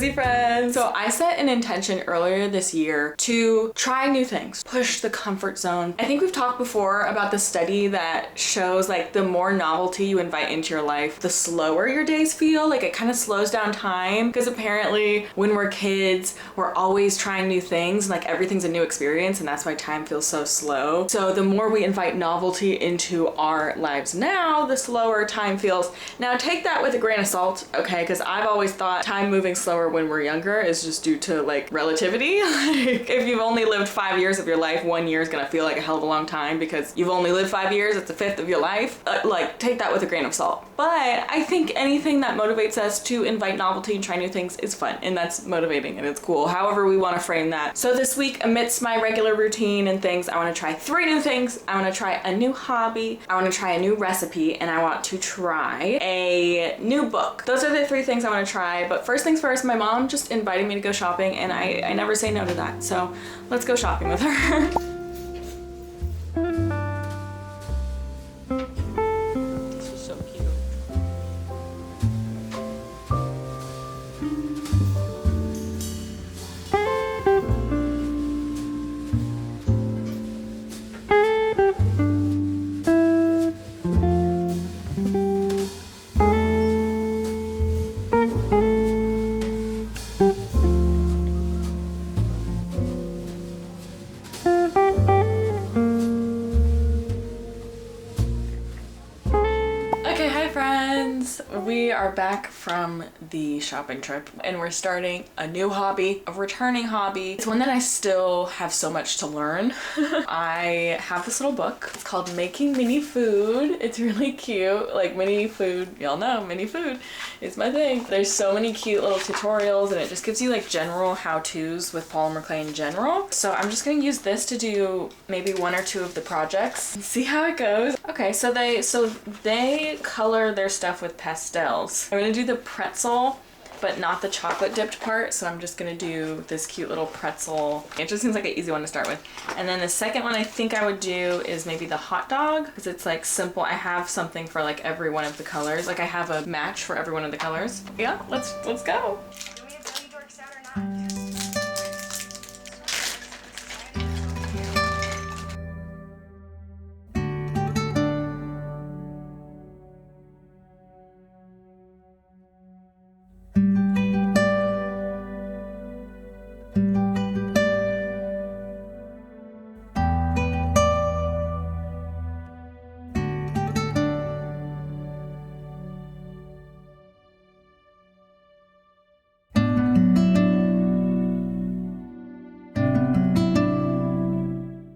busy friends. So I set an intention earlier this year to try new things, push the comfort zone. I think we've talked before about the study that shows like the more novelty you invite into your life, the slower your days feel. Like it kind of slows down time, because apparently when we're kids, we're always trying new things, and like everything's a new experience, and that's why time feels so slow. So the more we invite novelty into our lives now, the slower time feels. Now take that with a grain of salt, okay? Because I've always thought time moving slower when we're younger is just due to like relativity. Like if you've only lived 5 years of your life, 1 year is gonna feel like a hell of a long time because you've only lived 5 years, it's a fifth of your life. Like take that with a grain of salt. But I think anything that motivates us to invite novelty and try new things is fun, and that's motivating and it's cool. However we want to frame that. So this week, amidst my regular routine and things, I want to try 3 new things. I want to try a new hobby, I want to try a new recipe, and I want to try a new book. Those are the 3 things I want to try. But first things first, my mom just invited me to go shopping, and I never say no to that. So let's go shopping with her. We are back from the shopping trip, and we're starting a new hobby, a returning hobby. It's one that I still have so much to learn. I have this little book. It's called Making Mini Food. It's really cute. Like mini food, y'all know mini food is my thing. There's so many cute little tutorials, and it just gives you like general how-tos with polymer clay in general. So I'm just gonna use this to do maybe 1 or 2 of the projects. See how it goes. Okay, so they color their stuff with pastels. I'm gonna do the pretzel, but not the chocolate dipped part. So I'm just gonna do this cute little pretzel. It just seems like an easy one to start with. And then the second one I think I would do is maybe the hot dog, because it's like simple. I have something for like every one of the colors. Like I have a match for every one of the colors. Yeah, let's go. Do we have Belly Dorks out or not?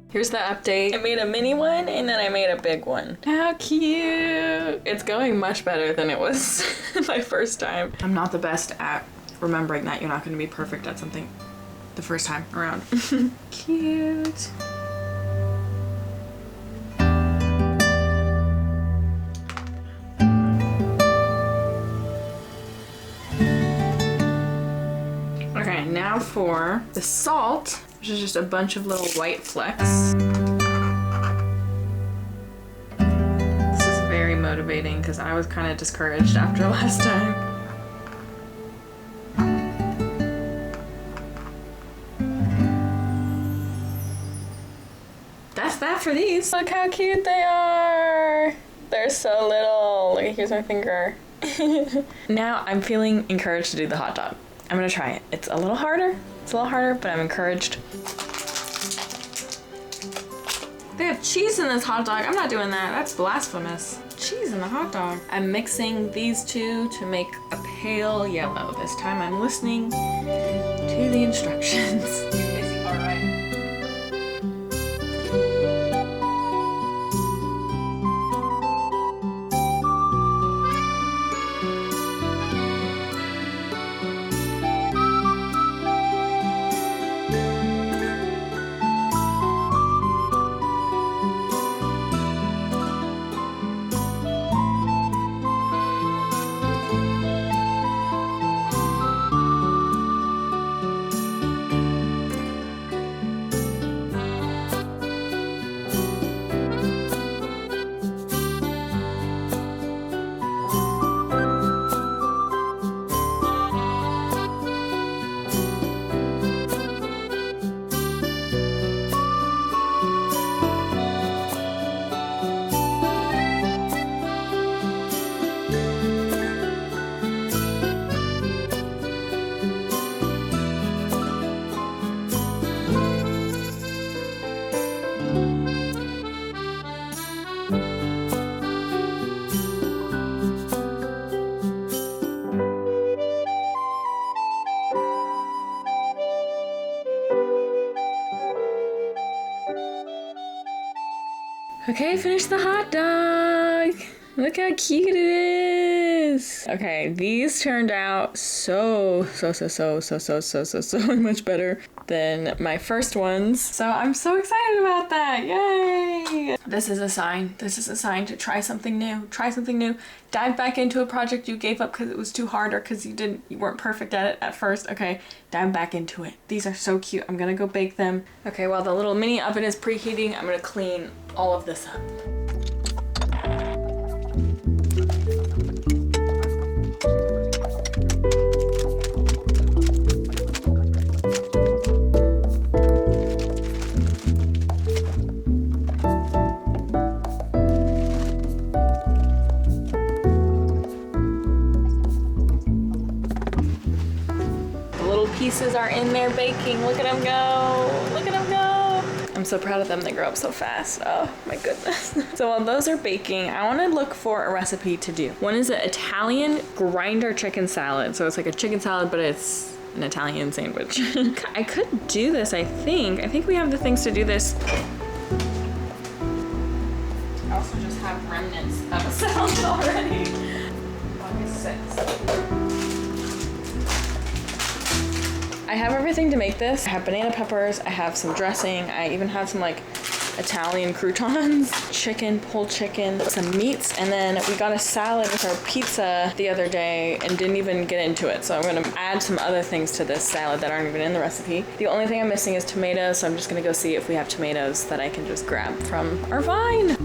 Here's the update. I made a mini one and then I made a big one. How cute! It's going much better than it was my first time. I'm not the best at remembering that you're not going to be perfect at something the first time around. Cute. Okay, now for the salt, which is just a bunch of little white flecks. This is very motivating because I was kind of discouraged after last time. That's that for these. Look how cute they are. They're so little. Look, here's my finger. Now I'm feeling encouraged to do the hot dog. I'm gonna try it. It's a little harder, but I'm encouraged. They have cheese in this hot dog. I'm not doing that. That's blasphemous. Cheese in the hot dog. I'm mixing these two to make a pale yellow. This time I'm listening to the instructions. Basic part, right? Okay, finish the hot dog. Look how cute it is. Okay, these turned out so much better than my first ones. So I'm so excited about that. Yay! This is a sign. This is a sign to try something new. Try something new. Dive back into a project you gave up because it was too hard or because you weren't perfect at it at first. Okay, dive back into it. These are so cute. I'm gonna go bake them. Okay, while the little mini oven is preheating, I'm gonna clean all of this up. Pieces are in there baking. Look at them go. Look at them go. I'm so proud of them. They grow up so fast. Oh my goodness. So while those are baking, I want to look for a recipe to do. One is an Italian grinder chicken salad. So it's like a chicken salad, but it's an Italian sandwich. I could do this, I think. I think we have the things to do this. I also just have remnants of a salad already. August 6th. I have everything to make this. I have banana peppers, I have some dressing, I even have some like Italian croutons, chicken, pulled chicken, some meats, and then we got a salad with our pizza the other day and didn't even get into it. So I'm gonna add some other things to this salad that aren't even in the recipe. The only thing I'm missing is tomatoes, so I'm just gonna go see if we have tomatoes that I can just grab from our vine.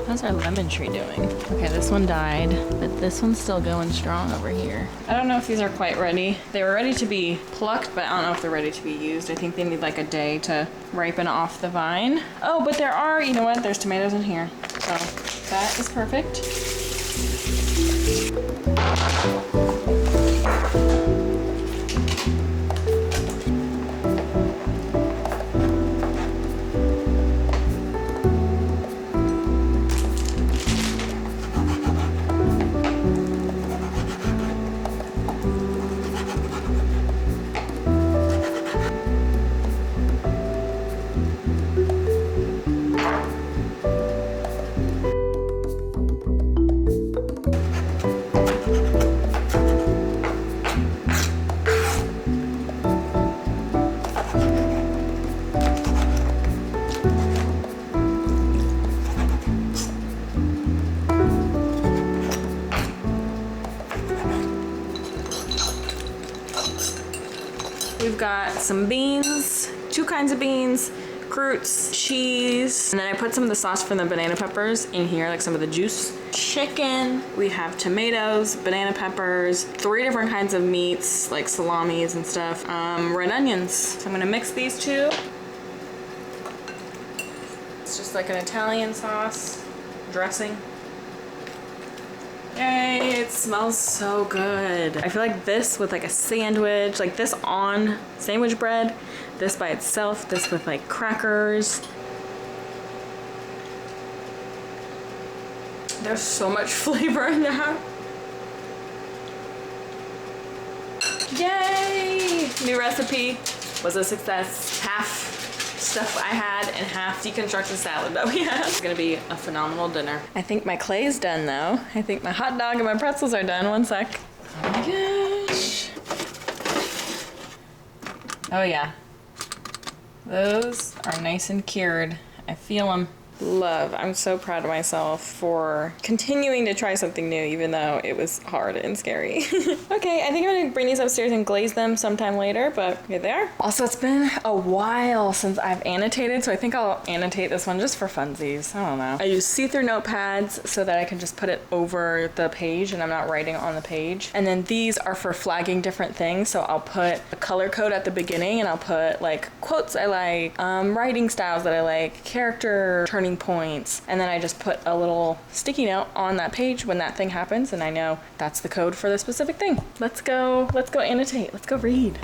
How's our lemon tree doing? Okay, this one died, but this one's still going strong over here. I don't know if these are quite ready. They were ready to be plucked, but I don't know if they're ready to be used. I think they need like a day to ripen off the vine. Oh, but there are, you know what? There's tomatoes in here. So that is perfect. We've got some beans, two kinds of beans, fruits, cheese, and then I put some of the sauce from the banana peppers in here, like some of the juice. Chicken, we have tomatoes, banana peppers, 3 different kinds of meats, like salamis and stuff, red onions. So I'm gonna mix these two. It's just like an Italian sauce, dressing. Yay, it smells so good. I feel like this with like a sandwich, like this on sandwich bread, this by itself, this with like crackers. There's so much flavor in that. Yay! New recipe was a success. Half stuff I had and half deconstructed salad that we had. It's gonna be a phenomenal dinner. I think my clay's done though. I think my hot dog and my pretzels are done. One sec. Oh my gosh. Oh yeah. Those are nice and cured. I feel them. Love. I'm so proud of myself for continuing to try something new even though it was hard and scary. Okay, I think I'm gonna bring these upstairs and glaze them sometime later, but here they are. Also, it's been a while since I've annotated, so I think I'll annotate this one just for funsies. I don't know. I use see-through notepads so that I can just put it over the page and I'm not writing on the page. And then these are for flagging different things, so I'll put a color code at the beginning and I'll put like quotes I like, writing styles that I like, character turning points, and then I just put a little sticky note on that page when that thing happens and I know that's the code for the specific thing. Let's go annotate, let's go read.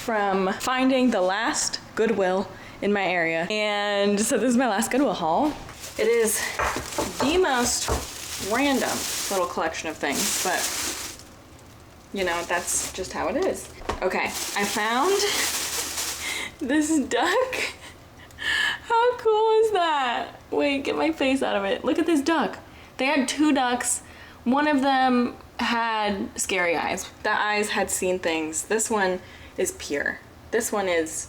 from finding the last Goodwill in my area. And so this is my last Goodwill haul. It is the most random little collection of things, but you know, that's just how it is. Okay, I found this duck. How cool is that? Wait, get my face out of it. Look at this duck. They had 2 ducks. One of them had scary eyes. The eyes had seen things. This one is pure. This one is,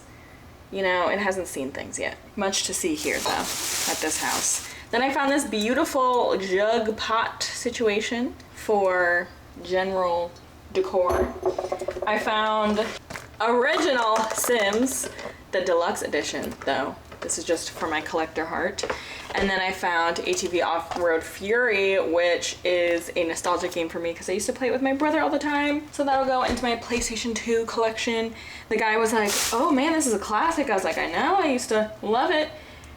you know, it hasn't seen things yet. Much to see here though, at this house. Then I found this beautiful jug pot situation for general decor. I found original Sims, the deluxe edition though. This is just for my collector heart. And then I found ATV Off-Road Fury, which is a nostalgic game for me because I used to play it with my brother all the time. So that'll go into my PlayStation 2 collection. The guy was like, oh man, this is a classic. I was like, I know, I used to love it.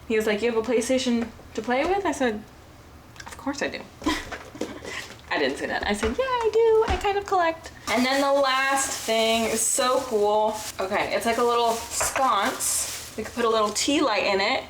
He was like, you have a PlayStation to play with? I said, of course I do. I didn't say that. I said, yeah, I do. I kind of collect. And then the last thing is so cool. Okay, it's like a little sconce. We could put a little tea light in it.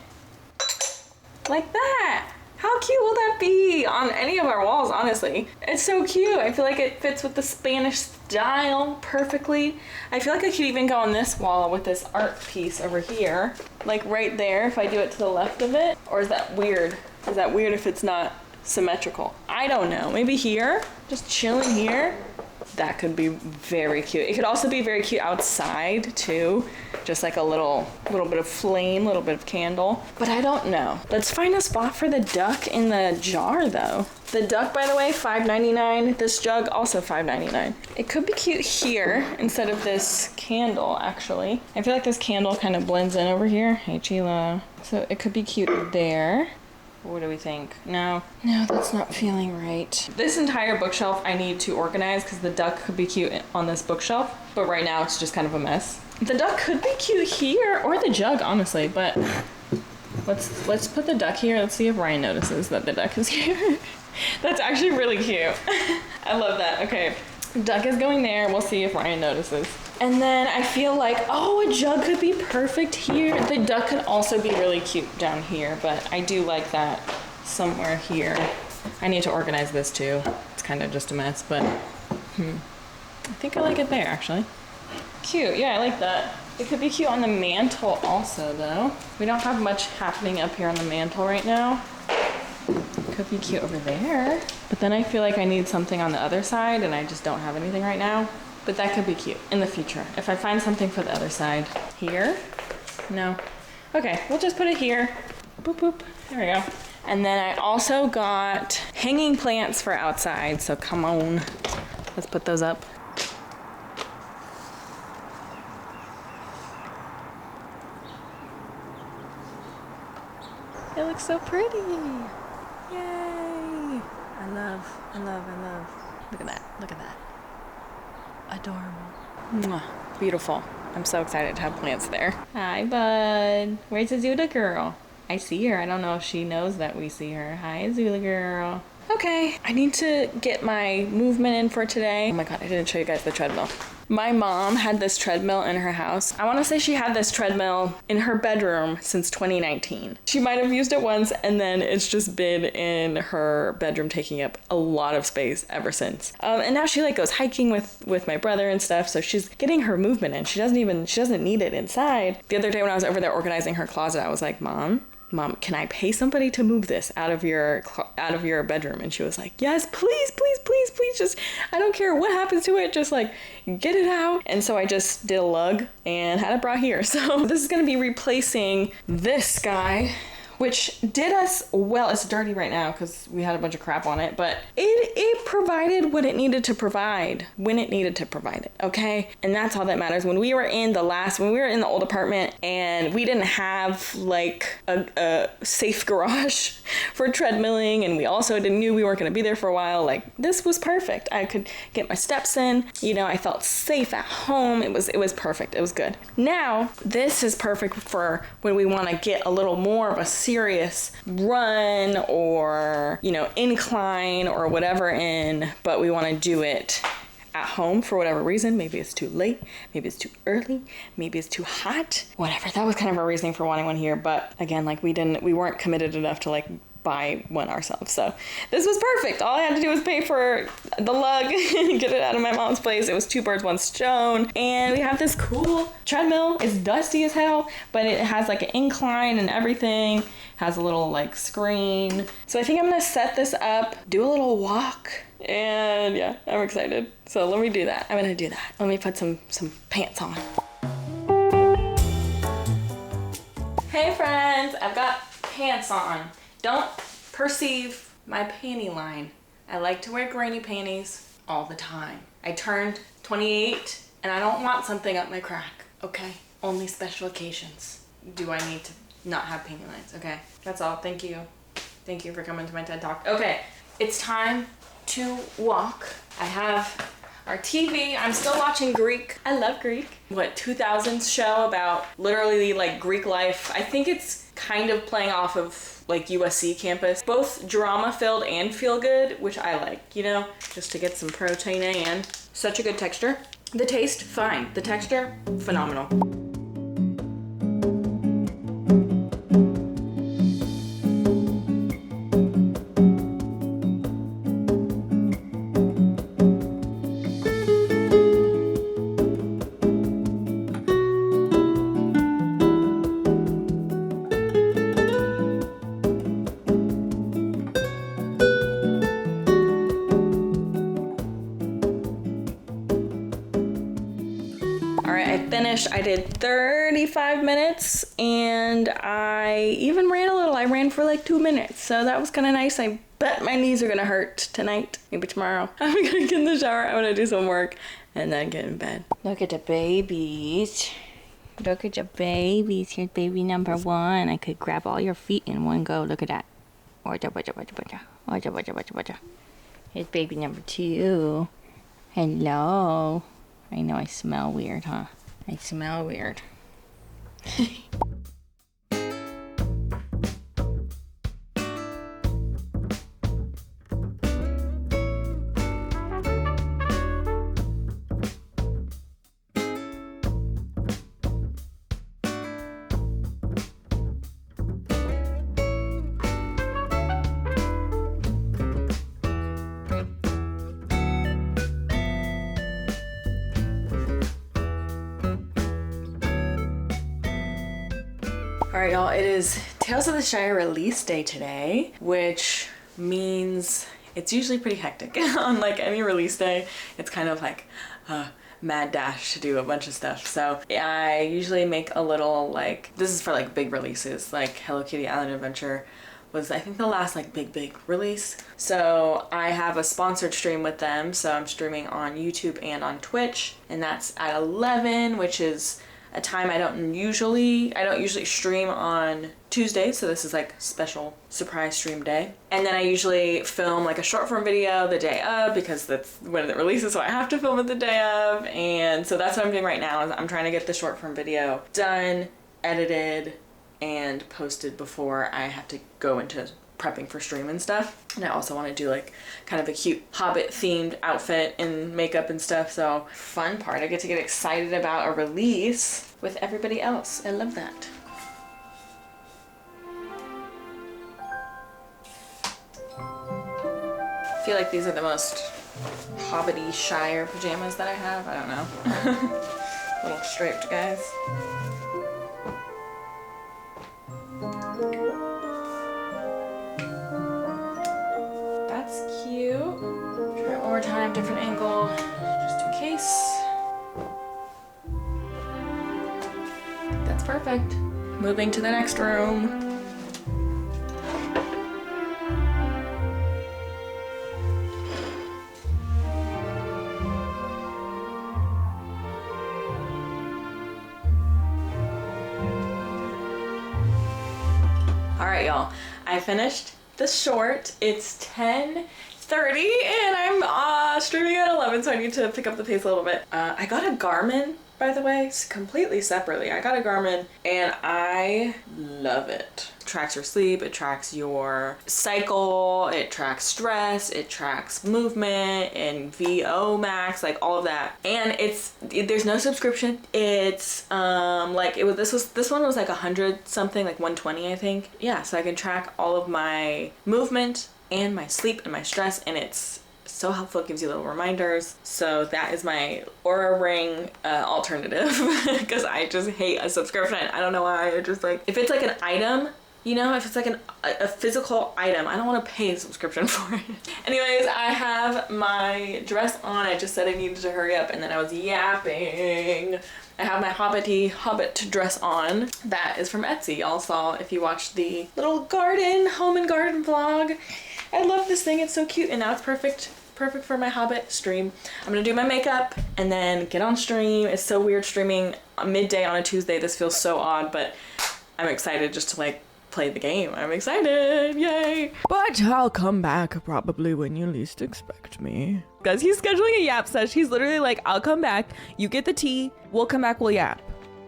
Like that. How cute will that be on any of our walls, honestly? It's so cute. I feel like it fits with the Spanish style perfectly. I feel like I could even go on this wall with this art piece over here. Like right there, if I do it to the left of it. Or is that weird? Is that weird if it's not symmetrical? I don't know. Maybe here? Just chilling here? That could be very cute. It could also be very cute outside too. Just like a little bit of flame, little bit of candle. But I don't know. Let's find a spot for the duck in the jar though. The duck, by the way, $5.99. This jug, also $5.99. It could be cute here instead of this candle, actually. I feel like this candle kind of blends in over here. Hey, Chila. So it could be cute there. What do we think? No, that's not feeling right. This entire bookshelf I need to organize because the duck could be cute on this bookshelf, but right now it's just kind of a mess. The duck could be cute here, or the jug, honestly, but let's put the duck here. Let's see if Ryan notices that the duck is here. That's actually really cute. I love that. Okay, duck is going there. We'll see if Ryan notices. And then I feel like, oh, a jug could be perfect here. The duck could also be really cute down here, but I do like that somewhere here. I need to organize this too. It's kind of just a mess, but I think I like it there, actually. Cute, yeah, I like that. It could be cute on the mantle also, though. We don't have much happening up here on the mantle right now. Could be cute over there. But then I feel like I need something on the other side, and I just don't have anything right now. But that could be cute in the future. If I find something for the other side. Here? No. Okay, we'll just put it here. Boop, boop. There we go. And then I also got hanging plants for outside, so come on. Let's put those up. It looks so pretty. Yay. I love. Look at that, look at that. Adorable. Mwah. Beautiful. I'm so excited to have plants there. Hi, bud. Where's Azula girl? I see her. I don't know if she knows that we see her. Hi, Azula girl. Okay, I need to get my movement in for today. Oh my god, I didn't show you guys the treadmill. My mom had this treadmill in her house. I want to say she had this treadmill in her bedroom since 2019. She might have used it once, and then it's just been in her bedroom taking up a lot of space ever since. And now she like goes hiking with my brother and stuff, so she's getting her movement in. She doesn't need it inside. The other day when I was over there organizing her closet, I was like, Mom, can I pay somebody to move this out of your bedroom? And she was like, yes, please, just, I don't care what happens to it, just like get it out. And so I just did a lug and had it brought here. So this is going to be replacing this guy, which did us well. It's dirty right now because we had a bunch of crap on it, but it provided what it needed to provide when it needed to provide it, okay? And that's all that matters. When we were in the old apartment and we didn't have like a safe garage for treadmilling, and we also knew we weren't going to be there for a while, like this was perfect. I could get my steps in, I felt safe at home. It was perfect. It was good. Now, this is perfect for when we want to get a little more of a serious run or incline or whatever in, but we want to do it at home for whatever reason. Maybe it's too late, maybe it's too early, maybe it's too hot, whatever. That was kind of our reasoning for wanting one here, but again, like we weren't committed enough to like buy one ourselves. So this was perfect. All I had to do was pay for the lug and get it out of my mom's place. It was 2 birds, 1 stone. And we have this cool treadmill. It's dusty as hell, but it has like an incline and everything. Has a little like screen. So I think I'm gonna set this up, do a little walk, and yeah, I'm excited. So let me do that. I'm gonna do that. Let me put some pants on. Hey friends, I've got pants on. Don't perceive my panty line. I like to wear granny panties all the time. I turned 28 and I don't want something up my crack, okay? Only special occasions do I need to not have panty lines, okay? That's all, thank you. Thank you for coming to my TED Talk. Okay, it's time to walk. I have our TV. I'm still watching Greek. I love Greek. What, 2000s show about literally like Greek life. I think it's kind of playing off of like USC campus. Both drama filled and feel good, which I like, you know, just to get some protein and such a good texture. The taste, fine. The texture, phenomenal. I did 35 minutes and I even ran a little. I ran for like 2 minutes, so that was kind of nice. I bet my knees are gonna hurt tonight, maybe tomorrow. I'm gonna get in the shower, I'm gonna do some work and then get in bed. Look at the babies. Look at the babies. Here's baby number 1. I could grab all your feet in one go. Look at that. Here's baby number 2. Hello. I know I smell weird, huh? I smell weird. All right, y'all, it is Tales of the Shire release day today, which means it's usually pretty hectic. On like any release day, it's kind of like a mad dash to do a bunch of stuff. So I usually make a little like, this is for like big releases, like Hello Kitty Island Adventure was I think the last like big release. So I have a sponsored stream with them. So I'm streaming on YouTube and on Twitch, and that's at 11, which is a time I don't usually stream on Tuesdays, so this is like special surprise stream day. And then I usually film like a short form video the day of because that's when it releases, so I have to film it the day of. And so that's what I'm doing right now, is I'm trying to get the short form video done, edited, and posted before I have to go into prepping for stream and stuff. And I also want to do like kind of a cute Hobbit themed outfit and makeup and stuff. So fun part, I get to get excited about a release with everybody else. I love that. I feel like these are the most Hobbity Shire pajamas that I have. I don't know. Little striped guys. That's cute. Try it one more time, different angle, just in case. That's perfect. Moving to the next room. All right, y'all, I finished the short. It's 10:30 and I'm streaming at 11, so I need to pick up the pace a little bit. I got a Garmin, by the way, completely separately. I got a Garmin and I love it. tracks your sleep, it tracks your cycle, it tracks stress, it tracks movement and VO max, like all of that. And there's no subscription. It's like this one was like 100 something, like 120 I think. Yeah, so I can track all of my movement and my sleep and my stress, and it's so helpful. It gives you little reminders. So that is my Aura Ring alternative because I just hate a subscription. I don't know why. I just like, if it's like an item, you know, if it's like a physical item, I don't want to pay a subscription for it. Anyways, I have my dress on. I just said I needed to hurry up and then I was yapping. I have my Hobbit dress on. That is from Etsy. Y'all saw if you watched the little home and garden vlog. I love this thing. It's so cute, and now it's perfect for my Hobbit stream. I'm gonna do my makeup and then get on stream. It's so weird streaming midday on a Tuesday. This feels so odd, but I'm excited just to like play the game. I'm excited, yay! But I'll come back probably when you least expect me. Guys, he's scheduling a yap sesh. He's literally like, I'll come back, you get the tea, we'll come back, we'll yap.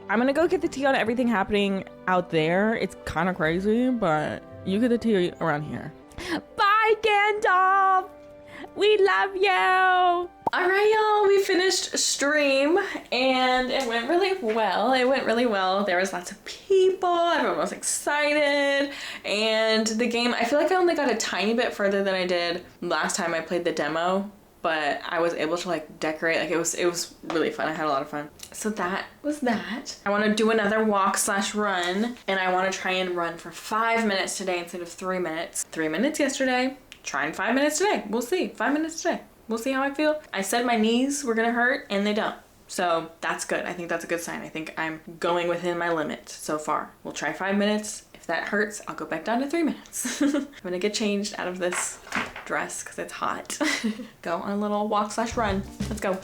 I'm gonna go get the tea on everything happening out there. It's kind of crazy, but you get the tea around here. Bye, Gandalf! We love you! Alright, y'all, we finished stream and it went really well. There was lots of people, everyone was excited, and the game, I feel like I only got a tiny bit further than I did last time I played the demo, but I was able to like decorate. Like it was really fun. I had a lot of fun. So that was that. I want to do another walk/run, and I want to try and run for 5 minutes today instead of 3 minutes. 3 minutes yesterday, trying 5 minutes today. We'll see. 5 minutes today. We'll see how I feel. I said my knees were gonna hurt and they don't. So that's good. I think that's a good sign. I think I'm going within my limit so far. We'll try 5 minutes. If that hurts, I'll go back down to 3 minutes. I'm gonna get changed out of this dress because it's hot. Go on a little walk/run. Let's go.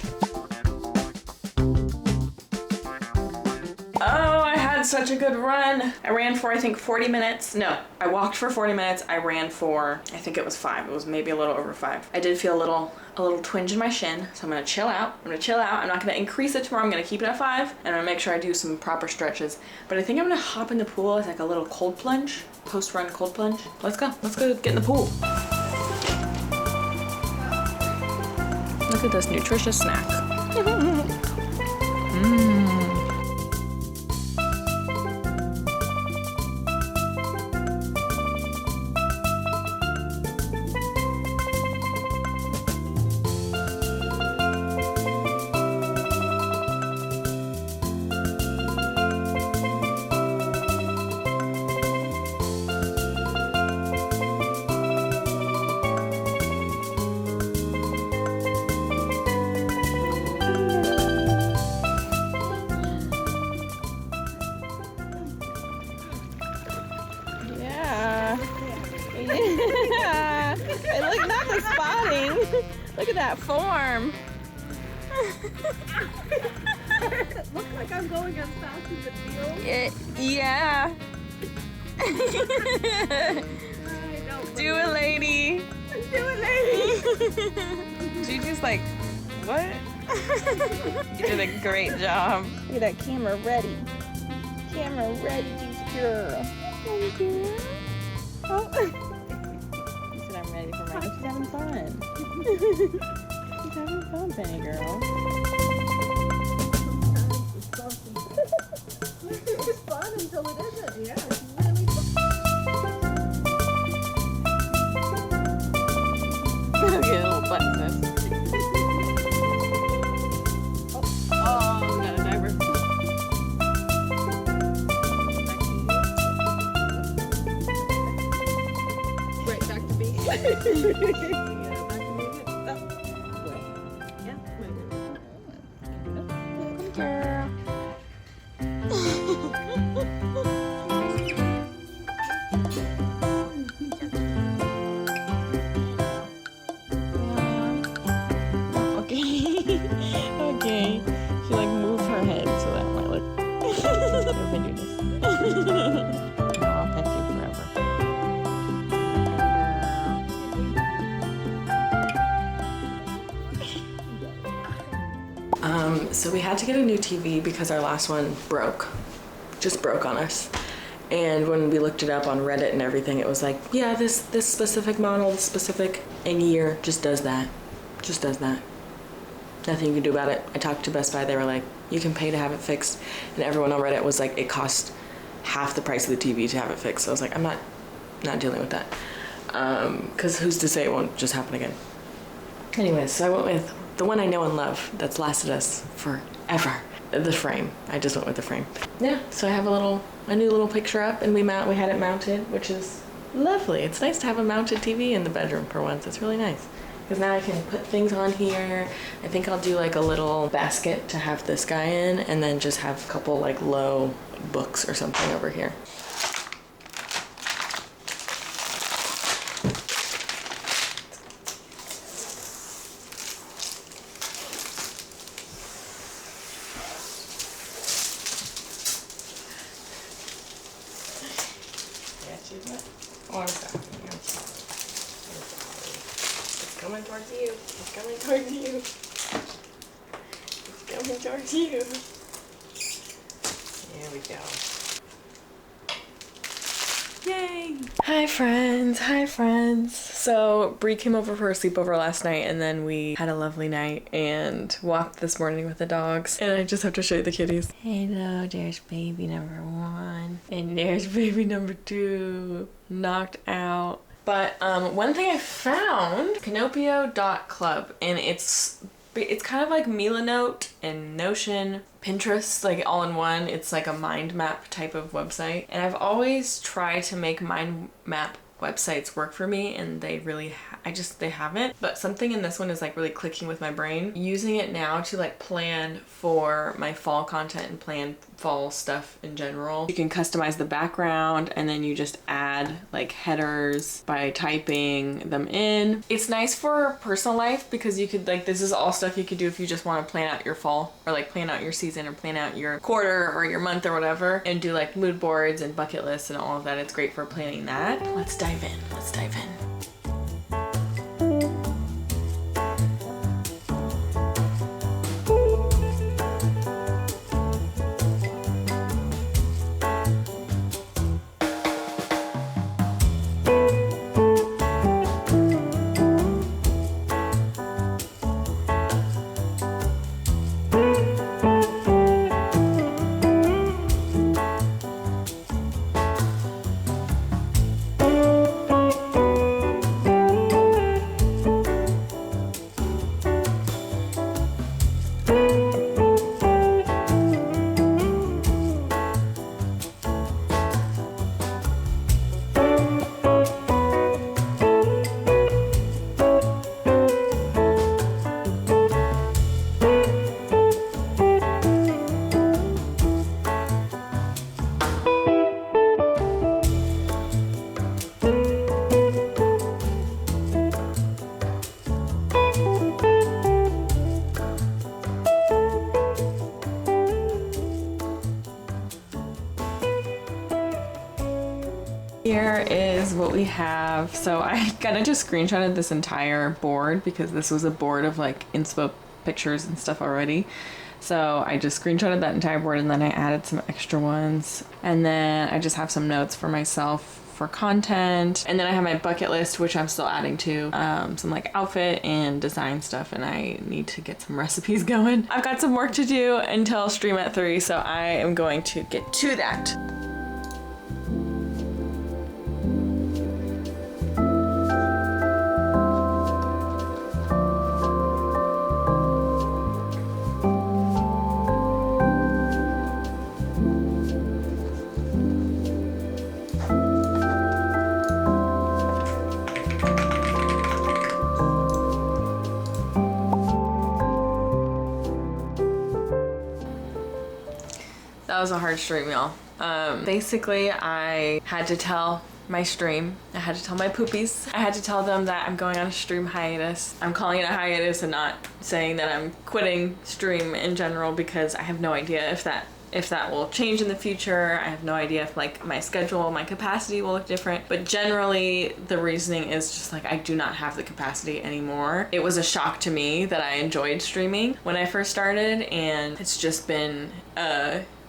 Oh, I had such a good run. I ran for, I think, 40 minutes. No, I walked for 40 minutes. I ran for, I think it was 5. It was maybe a little over 5. I did feel a little twinge in my shin, so I'm gonna chill out. I'm not gonna increase it tomorrow. I'm gonna keep it at 5, and I'm gonna make sure I do some proper stretches. But I think I'm gonna hop in the pool as like a little cold plunge, post-run cold plunge. Let's go get in the pool. Look at this nutritious snack. Look at that form. It looks like I'm going as fast as it feels. Yeah. Do it, lady. Do it, lady. Gigi's like, what? You did a great job. Look at that camera ready. Camera ready, Gigi girl. Thank you. Oh. You said I'm ready for my. She's having fun. She's having fun, Penny girl. It's fun until it isn't. Yeah, it's really fun. Okay, a little button this. Oh, got a diaper. Right, back to me. Yeah, back to me. Girl. Okay. She like moved her head so that might look. If I do this. No, I'll pet you forever. So we had to get a new TV because our last one broke. Just broke on us. And when we looked it up on Reddit and everything, it was like, yeah, this specific model, this specific and year just does that. Just does that. Nothing you can do about it. I talked to Best Buy, they were like, you can pay to have it fixed. And everyone on Reddit was like, it cost half the price of the TV to have it fixed. So I was like, I'm not dealing with that. Because who's to say it won't just happen again? Anyways, so I went with the one I know and love that's lasted us forever. The frame. I just went with the frame. Yeah, so I have a new little picture up, and we had it mounted, which is lovely. It's nice to have a mounted TV in the bedroom for once. It's really nice. Because now I can put things on here. I think I'll do like a little basket to have this guy in, and then just have a couple like low books or something over here. Oh, I'm sorry. It's coming towards you. It's coming towards you. It's coming towards you. There we go. Yay! Hi friends, hi friends. So Bree came over for a sleepover last night, and then we had a lovely night and walked this morning with the dogs. And I just have to show you the kitties. Hello, there's baby number 1. And there's baby number 2. Knocked out. But one thing I found, kinopio.club, and it's kind of like Milanote and Notion, Pinterest, like all in one. It's like a mind map type of website. And I've always tried to make mind map websites work for me, and they really they haven't. But something in this one is like really clicking with my brain. Using it now to like plan for my fall content and plan fall stuff in general. You can customize the background, and then you just add like headers by typing them in. It's nice for personal life because you could like, this is all stuff you could do if you just want to plan out your fall, or like plan out your season, or plan out your quarter or your month or whatever, and do like mood boards and bucket lists and all of that. It's great for planning that. Let's dive in. Let's dive in. Here is what we have. So I kind of just screenshotted this entire board because this was a board of like inspo pictures and stuff already. So I just screenshotted that entire board, and then I added some extra ones. And then I just have some notes for myself for content. And then I have my bucket list, which I'm still adding to, some like outfit and design stuff, and I need to get some recipes going. I've got some work to do until stream at 3, so I am going to get to that. That was a hard stream, y'all. Basically, I had to tell my stream, I had to tell my poopies, I had to tell them that I'm going on a stream hiatus. I'm calling it a hiatus and not saying that I'm quitting stream in general, because I have no idea if that will change in the future. I have no idea if like my schedule, my capacity will look different, but generally the reasoning is just like I do not have the capacity anymore. It was a shock to me that I enjoyed streaming when I first started, and it's just been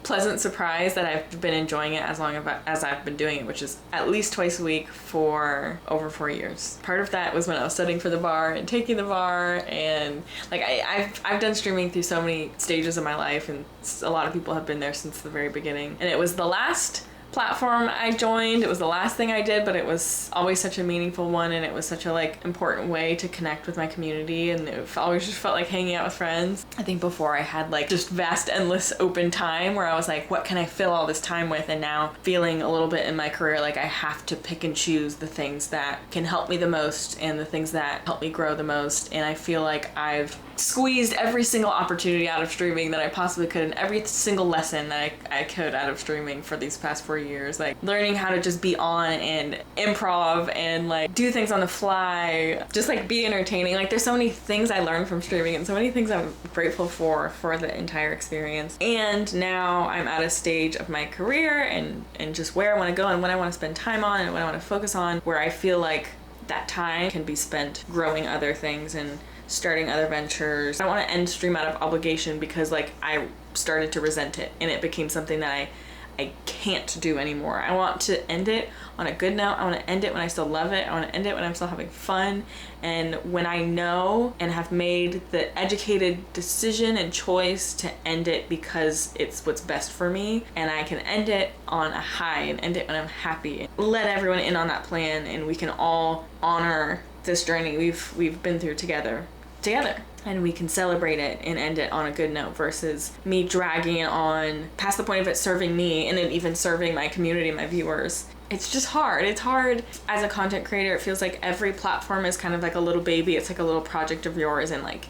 pleasant surprise that I've been enjoying it as long as I've been doing it, which is at least twice a week for over 4 years. Part of that was when I was studying for the bar and taking the bar, and like I've done streaming through so many stages of my life, and a lot of people have been there since the very beginning. And it was the last platform I joined. It was the last thing I did, but it was always such a meaningful one, and it was such a like important way to connect with my community, and it always just felt like hanging out with friends. I think before I had like just vast, endless open time where I was like, what can I fill all this time with? And now feeling a little bit in my career like I have to pick and choose the things that can help me the most and the things that help me grow the most. And I feel like I've squeezed every single opportunity out of streaming that I possibly could, and every single lesson that I could out of streaming for these past 4 years. Like learning how to just be on and improv and like do things on the fly, just like be entertaining. Like there's so many things I learned from streaming and so many things I'm grateful for the entire experience. And now I'm at a stage of my career and just where I want to go and what I want to spend time on and what I want to focus on, where I feel like that time can be spent growing other things and starting other ventures. I want to end stream out of obligation because like I started to resent it and it became something that I can't do anymore. I want to end it on a good note. I want to end it when I still love it. I want to end it when I'm still having fun, and when I know and have made the educated decision and choice to end it because it's what's best for me, and I can end it on a high and end it when I'm happy. Let everyone in on that plan, and we can all honor this journey we've been through together, and we can celebrate it and end it on a good note versus me dragging it on past the point of it serving me and then even serving my community, my viewers. It's just hard. It's hard as a content creator. It feels like every platform is kind of like a little baby. It's like a little project of yours, and like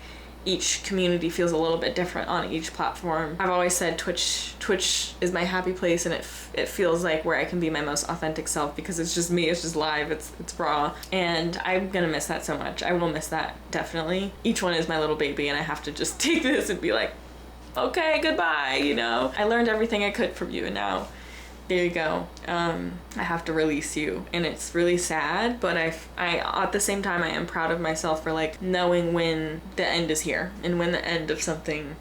each community feels a little bit different on each platform. I've always said Twitch is my happy place, and it feels like where I can be my most authentic self because it's just me, it's just live, it's raw, and I'm gonna miss that so much. I will miss that, definitely. Each one is my little baby, and I have to just take this and be like, okay, goodbye, you know? I learned everything I could from you, and now there you go. I have to release you, and it's really sad, but I at the same time I am proud of myself for like knowing when the end is here and when the end of something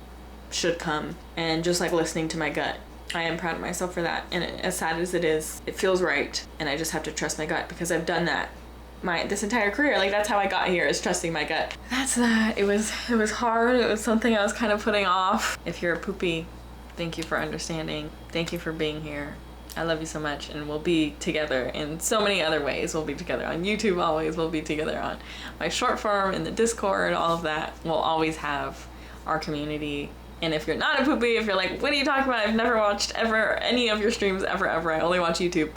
should come, and just like listening to my gut. I am proud of myself for that, and as sad as it is, it feels right, and I just have to trust my gut because I've done that this entire career. Like that's how I got here, is trusting my gut. That's that. It was hard. It was something I was kind of putting off. If you're a poopy, thank you for understanding. Thank you for being here. I love you so much, and we'll be together in so many other ways. We'll be together on YouTube always. We'll be together on my short form, in the Discord, all of that. We'll always have our community. And if you're not a poopy, if you're like, what are you talking about? I've never watched any of your streams ever. I only watch YouTube.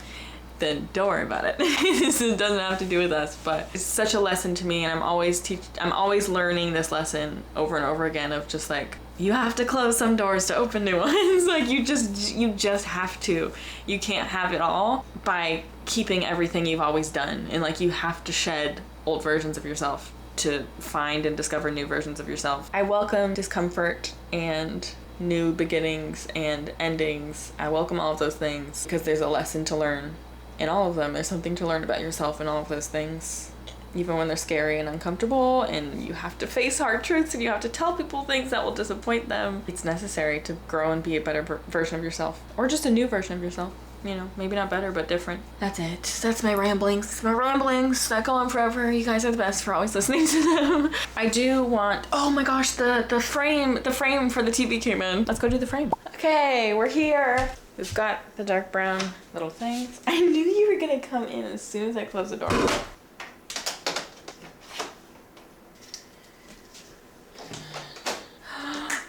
Then don't worry about it. It doesn't have to do with us, but it's such a lesson to me, and I'm always learning this lesson over and over again of just like, you have to close some doors to open new ones. Like you just have to. You can't have it all by keeping everything you've always done, and like you have to shed old versions of yourself to find and discover new versions of yourself. I welcome discomfort and new beginnings and endings. I welcome all of those things because there's a lesson to learn in all of them. There's something to learn about yourself in all of those things, even when they're scary and uncomfortable, and you have to face hard truths and you have to tell people things that will disappoint them. It's necessary to grow and be a better version of yourself, or just a new version of yourself. You know, maybe not better, but different. That's it. That's my ramblings. My ramblings that go on forever. You guys are the best for always listening to them. I do want, oh my gosh, the frame for the TV came in. Let's go do the frame. Okay, we're here. We've got the dark brown little things. I knew you were gonna come in as soon as I closed the door.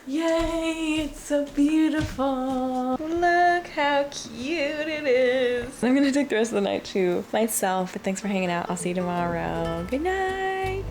Yay, it's so beautiful. Look how cute it is. I'm gonna take the rest of the night to myself, but thanks for hanging out. I'll see you tomorrow. Good night.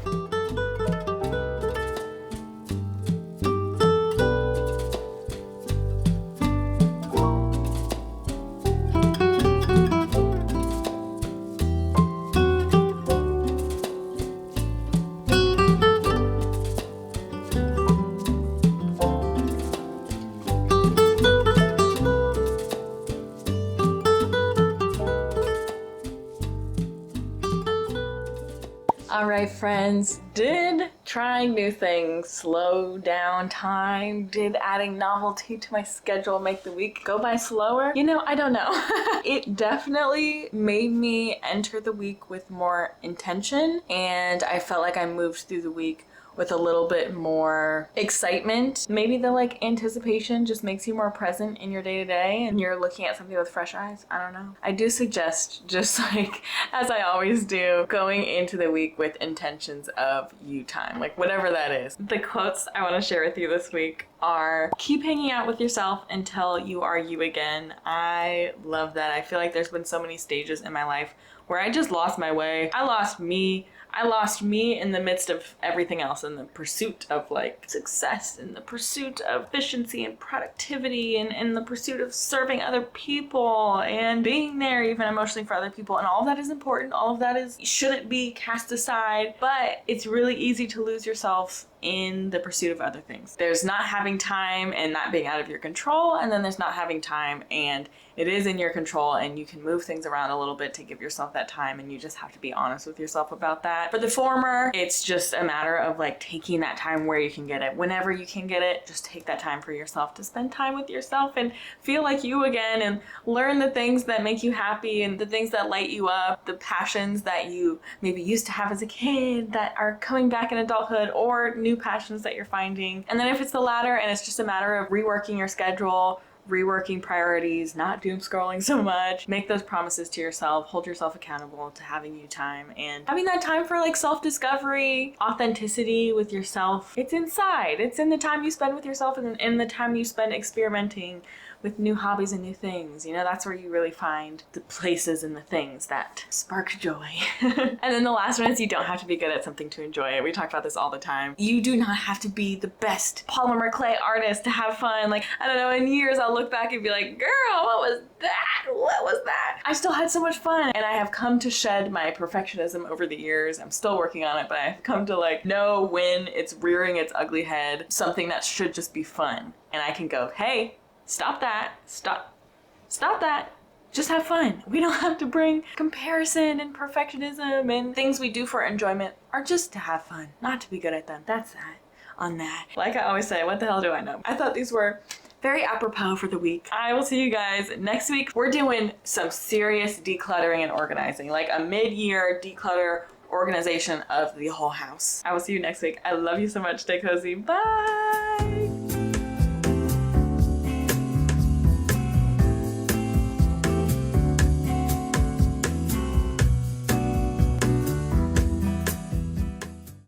All right, friends, did trying new things slow down time? Did adding novelty to my schedule make the week go by slower? You know, I don't know. It definitely made me enter the week with more intention, and I felt like I moved through the week with a little bit more excitement. Maybe the like anticipation just makes you more present in your day-to-day and you're looking at something with fresh eyes. I don't know. I do suggest, just like as I always do, going into the week with intentions of you time, like whatever that is. The quotes I want to share with you this week are, keep hanging out with yourself until you are you again. I love that. I feel like there's been so many stages in my life where I just lost my way. I lost me in the midst of everything else, in the pursuit of like success, in the pursuit of efficiency and productivity, and in the pursuit of serving other people and being there even emotionally for other people. And all of that is important. All of that shouldn't be cast aside, but it's really easy to lose yourself in the pursuit of other things. There's not having time and not being out of your control, and then there's not having time and it is in your control, and you can move things around a little bit to give yourself that time, and you just have to be honest with yourself about that. For the former, it's just a matter of like taking that time where you can get it. Whenever you can get it, just take that time for yourself to spend time with yourself and feel like you again, and learn the things that make you happy and the things that light you up, the passions that you maybe used to have as a kid that are coming back in adulthood, or new passions that you're finding. And then if it's the latter and it's just a matter of reworking your schedule, reworking priorities, not doom scrolling so much, make those promises to yourself, hold yourself accountable to having you time, and having that time for like self-discovery, authenticity with yourself. It's inside. It's in the time you spend with yourself and in the time you spend experimenting with new hobbies and new things. You know, that's where you really find the places and the things that spark joy. And then the last one is, you don't have to be good at something to enjoy it. We talk about this all the time. You do not have to be the best polymer clay artist to have fun. Like, I don't know, in years I'll look back and be like, girl, what was that? What was that? I still had so much fun. And I have come to shed my perfectionism over the years. I'm still working on it, but I've come to like know when it's rearing its ugly head, something that should just be fun. And I can go, hey, stop that. Stop that. Just have fun. We don't have to bring comparison and perfectionism and things we do for enjoyment, are just to have fun, not to be good at them. That's that on that. Like I always say, what the hell do I know? I thought these were very apropos for the week. I will see you guys next week. We're doing some serious decluttering and organizing, like a mid-year declutter organization of the whole house. I will see you next week. I love you so much. Stay cozy. Bye.